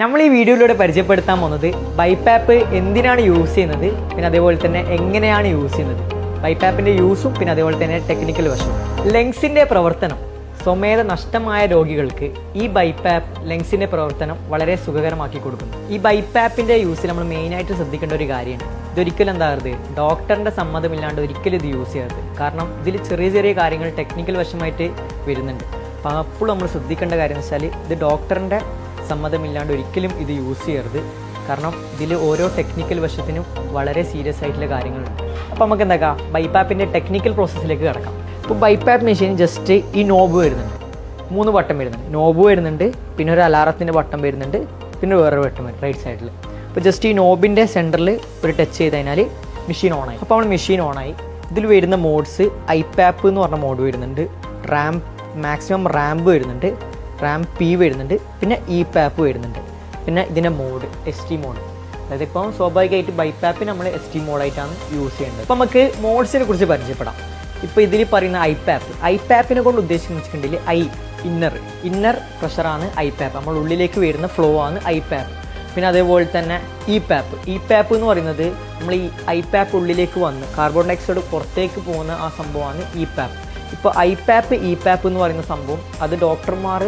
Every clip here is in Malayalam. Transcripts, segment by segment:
നമ്മൾ ഈ വീഡിയോയിലൂടെ പരിചയപ്പെടുത്താൻ പോകുന്നത് ബൈപ്പാപ്പ് എന്തിനാണ് യൂസ് ചെയ്യുന്നത്, പിന്നെ അതേപോലെ തന്നെ എങ്ങനെയാണ് യൂസ് ചെയ്യുന്നത്, ബൈപ്പാപ്പിൻ്റെ യൂസും പിന്നെ അതേപോലെ തന്നെ ടെക്നിക്കൽ വശവും. ലങ്സിൻ്റെ പ്രവർത്തനം സ്വമേധ നഷ്ടമായ രോഗികൾക്ക് ഈ ബൈപ്പാപ്പ് ലങ്സിൻ്റെ പ്രവർത്തനം വളരെ സുഖകരമാക്കി കൊടുക്കുന്നു. ഈ ബൈപ്പാപ്പിൻ്റെ യൂസിൽ നമ്മൾ മെയിനായിട്ട് ശ്രദ്ധിക്കേണ്ട ഒരു കാര്യമുണ്ട്. ഇതൊരിക്കലും എന്താകരുത്, ഡോക്ടറിൻ്റെ സമ്മതമില്ലാണ്ട് ഒരിക്കലും ഇത് യൂസ് ചെയ്യരുത്. കാരണം ഇതിൽ ചെറിയ ചെറിയ കാര്യങ്ങൾ ടെക്നിക്കൽ വശമായിട്ട് വരുന്നുണ്ട്. അപ്പോൾ അപ്പോൾ നമ്മൾ ശ്രദ്ധിക്കേണ്ട കാര്യം എന്ന് വെച്ചാൽ ഇത് ഡോക്ടറിൻ്റെ സമ്മതമില്ലാണ്ട് ഒരിക്കലും ഇത് യൂസ് ചെയ്യരുത്. കാരണം ഇതിൽ ഓരോ ടെക്നിക്കൽ വശത്തിനും വളരെ സീരിയസ് ആയിട്ടുള്ള കാര്യങ്ങളുണ്ട്. അപ്പോൾ നമുക്ക് എന്താക്കാം, ബൈപ്പാപ്പിൻ്റെ ടെക്നിക്കൽ പ്രോസസ്സിലേക്ക് കിടക്കാം. ഇപ്പോൾ ബൈപ്പാപ്പ് മെഷീൻ ജസ്റ്റ് ഈ നോബ് വരുന്നുണ്ട്, 3 ബട്ടൺ വരുന്നുണ്ട്. നോബ് വരുന്നുണ്ട്, പിന്നെ ഒരു അലാറത്തിൻ്റെ ബട്ടൺ വരുന്നുണ്ട്, പിന്നെ വേറൊരു ബട്ടൺ വരും റൈറ്റ് സൈഡിൽ. അപ്പോൾ ജസ്റ്റ് ഈ നോബിൻ്റെ സെൻറ്ററിൽ ഒരു ടച്ച് ചെയ്ത് കഴിഞ്ഞാൽ മെഷീൻ ഓണായി. അപ്പോൾ നമ്മൾ മെഷീൻ ഓണായി. ഇതിൽ വരുന്ന മോഡ്സ് ഐപ്പാപ്പ് എന്ന് പറഞ്ഞ മോഡ് വരുന്നുണ്ട്, മാക്സിമം റാമ്പ് വരുന്നുണ്ട്, റാം പി വരുന്നുണ്ട്, പിന്നെ ഇ പാപ്പ് വരുന്നുണ്ട്. പിന്നെ ഇതിൻ്റെ മോഡ് ST മോഡ്. അതായത് ഇപ്പം സ്വാഭാവികമായിട്ട് ബൈപ്പാപ്പ് നമ്മൾ ST മോഡായിട്ടാണ് യൂസ് ചെയ്യേണ്ടത്. അപ്പോൾ നമുക്ക് മോഡ്സിനെ കുറിച്ച് പരിചയപ്പെടാം. ഇപ്പോൾ ഇതിൽ പറയുന്ന ഐപ്പാപ്പിനെ കൊണ്ട് ഉദ്ദേശിക്കുന്നത് വെച്ചിട്ടുണ്ടെങ്കിൽ ഇന്നർ പ്രഷറാണ് ഐപ്പാപ്പ്, നമ്മൾ ഉള്ളിലേക്ക് വരുന്ന ഫ്ലോ ആണ് ഐപ്പാപ്പ്. പിന്നെ അതേപോലെ തന്നെ ഇ പാപ്പ് എന്ന് പറയുന്നത് നമ്മൾ ഈ ഐപ്പാപ്പ് ഉള്ളിലേക്ക് വന്ന് കാർബൺ ഡയോക്സൈഡ് പുറത്തേക്ക് പോകുന്ന ആ സംഭവമാണ് ഇ പാപ്പ്. ഇപ്പോൾ ഇ പാപ്പ് എന്ന് പറയുന്ന സംഭവം അത് ഡോക്ടർമാർ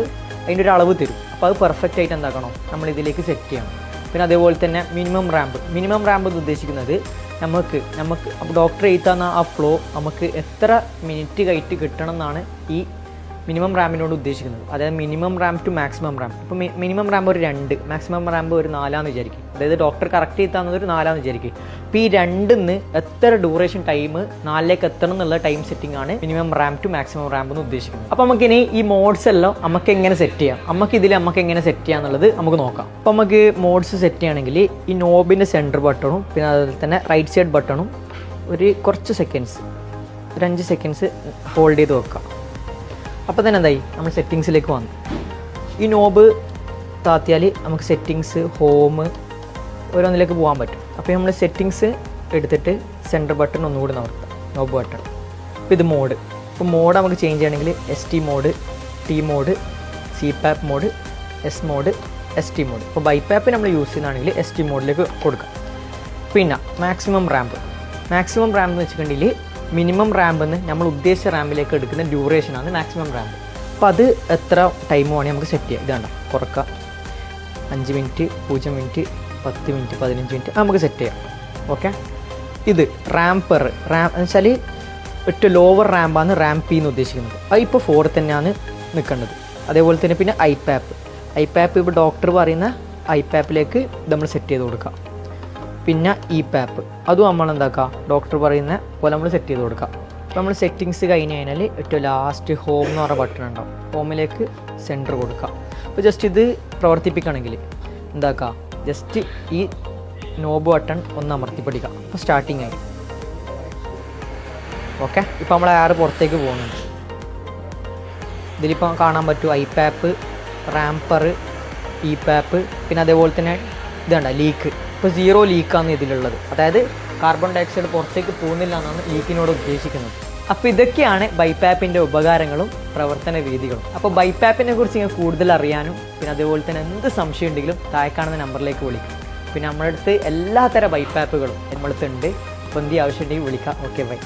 അതിൻ്റെ ഒരു അളവ് തരും. അപ്പോൾ അത് പെർഫെക്റ്റ് ആയിട്ട് എന്താക്കണം, നമ്മൾ ഇതിലേക്ക് സെറ്റ് ചെയ്യണം. പിന്നെ അതേപോലെ തന്നെ മിനിമം റാമ്പ് എന്ന് ഉദ്ദേശിക്കുന്നത് നമുക്ക് ഡോക്ടർ എഴുതാന്ന ആ ഫ്ലോ നമുക്ക് എത്ര മിനിറ്റ് കഴിഞ്ഞിട്ട് കിട്ടണം എന്നാണ് ഈ മിനിമം റാമ്പിനോട് ഉദ്ദേശിക്കുന്നത്. അതായത് minimum ramp to maximum ramp. ഇപ്പോൾ മിനിമം റാമ്പ് ഒരു 2, മാക്സിമം റാമ്പ് ഒരു 4 വിചാരിക്കും. അതായത് ഡോക്ടർ കറക്റ്റ് ചെയ്താന്നത് ഒരു 4 വിചാരിക്കും. അപ്പോൾ ഈ 2 എത്ര ഡ്യൂറേഷൻ ടൈം 4ലേക്ക് എത്തണം എന്നുള്ള ടൈം സെറ്റിംഗ് ആണ് minimum ramp to maximum ramp എന്ന് ഉദ്ദേശിക്കുന്നത്. അപ്പോൾ നമുക്കിനി ഈ മോഡ്സ് എല്ലാം നമുക്ക് എങ്ങനെ സെറ്റ് ചെയ്യാം, നമുക്ക് എങ്ങനെ സെറ്റ് ചെയ്യാം എന്നുള്ളത് നമുക്ക് നോക്കാം. അപ്പോൾ നമുക്ക് മോഡ്സ് സെറ്റ് ചെയ്യുകയാണെങ്കിൽ ഈ നോബിൻ്റെ സെൻറ്റർ ബട്ടണും പിന്നെ അതുപോലെ തന്നെ റൈറ്റ് സൈഡ് ബട്ടണും ഒരു കുറച്ച് സെക്കൻഡ്സ്, ഒരു 5 സെക്കൻഡ്സ് ഹോൾഡ് ചെയ്ത് വെക്കാം. അപ്പോൾ തന്നെ എന്തായി, നമ്മൾ സെറ്റിങ്സിലേക്ക് വന്നു. ഈ നോബ് താത്തിയാൽ നമുക്ക് സെറ്റിങ്സ്, ഹോം ഓരോന്നിലേക്ക് പോകാൻ പറ്റും. അപ്പോൾ നമ്മൾ സെറ്റിങ്സ് എടുത്തിട്ട് സെൻറ്റർ ബട്ടൺ ഒന്നുകൂടി നവർത്താം, നോബ് ബട്ടൺ. അപ്പോൾ ഇത് മോഡ്. ഇപ്പോൾ മോഡ് നമുക്ക് ചേഞ്ച് ചെയ്യണമെങ്കിൽ ST mode, T mode, CPAP mode, S mode, ST mode. ഇപ്പോൾ ബൈപ്പാപ്പ് നമ്മൾ യൂസ് ചെയ്യുന്നതാണെങ്കിൽ ST മോഡിലേക്ക് കൊടുക്കാം. പിന്നെ മാക്സിമം റാമ്പ് എന്ന് വെച്ചിട്ടുണ്ടെങ്കിൽ മിനിമം റാമ്പെന്ന് നമ്മൾ ഉദ്ദേശിച്ച റാമ്പിലേക്ക് എടുക്കുന്ന ഡ്യൂറേഷനാണ് മാക്സിമം റാമ്പ്. അപ്പോൾ അത് എത്ര ടൈം വേണമെങ്കിൽ നമുക്ക് സെറ്റ് ചെയ്യാം. ഇതാണ് കുറക്കാം, 5 മിനിറ്റ്, 0 മിനിറ്റ്, 10 മിനിറ്റ്, 15 മിനിറ്റ് നമുക്ക് സെറ്റ് ചെയ്യാം. ഓക്കെ. ഇത് റാമ്പ് എന്ന് വെച്ചാൽ ഏറ്റവും ലോവർ റാമ്പാണ് റാമ്പ് P എന്ന് ഉദ്ദേശിക്കുന്നത്. അത് ഇപ്പോൾ 4 തന്നെയാണ് നിൽക്കേണ്ടത്. അതേപോലെ തന്നെ പിന്നെ ഐപ്പാപ്പ് ഇപ്പോൾ ഡോക്ടർ പറയുന്ന ഐപ്പാപ്പിലേക്ക് നമ്മൾ സെറ്റ് ചെയ്ത് കൊടുക്കാം. പിന്നെ ഇ പാപ്പ് അതും നമ്മൾ എന്താക്കുക, ഡോക്ടർ പറയുന്ന പോലെ നമ്മൾ സെറ്റ് ചെയ്ത് കൊടുക്കാം. അപ്പോൾ നമ്മൾ സെറ്റിങ്സ് കഴിഞ്ഞ് കഴിഞ്ഞാൽ ഏറ്റവും ലാസ്റ്റ് ഹോം എന്ന് പറഞ്ഞ ബട്ടൺ ഉണ്ടാവും, ഹോമിലേക്ക് സെൻറ്റർ കൊടുക്കാം. അപ്പോൾ ജസ്റ്റ് ഇത് പ്രവർത്തിപ്പിക്കുകയാണെങ്കിൽ എന്താക്കുക, ജസ്റ്റ് ഈ നോബ് ബട്ടൺ ഒന്ന് അമർത്തിപ്പിടിക്കാം. അപ്പോൾ സ്റ്റാർട്ടിങ് ആയി. ഓക്കെ. ഇപ്പോൾ നമ്മൾ എയർ പുറത്തേക്ക് പോകുന്നുണ്ട്. ഇതിലിപ്പോൾ കാണാൻ പറ്റും ഐപ്പാപ്പ്, റാമ്പർ, ഇ പാപ്പ്, പിന്നെ അതേപോലെ തന്നെ ഇതുണ്ട ലീക്ക്. ഇപ്പോൾ 0 ലീക്കാണ് ഇതിലുള്ളത്. അതായത് കാർബൺ ഡയോക്സൈഡ് പുറത്തേക്ക് പോകുന്നില്ല എന്നാണ് ലീക്കിനോട് ഉദ്ദേശിക്കുന്നത്. അപ്പോൾ ഇതൊക്കെയാണ് ബൈപ്പാപ്പിൻ്റെ ഉപകാരങ്ങളും പ്രവർത്തന രീതികളും. അപ്പോൾ ബൈപ്പാപ്പിനെ കുറിച്ച് നിങ്ങൾക്ക് കൂടുതൽ അറിയാനും പിന്നെ അതേപോലെ തന്നെ എന്ത് സംശയം ഉണ്ടെങ്കിലും താഴെ കാണുന്ന നമ്പറിലേക്ക് വിളിക്കും. പിന്നെ നമ്മുടെ അടുത്ത് എല്ലാത്തരം ബൈപ്പാപ്പുകളും നമ്മളടുത്തുണ്ട്. അപ്പോൾ എന്ത് ആവശ്യമുണ്ടെങ്കിൽ വിളിക്കാം. Okay, by.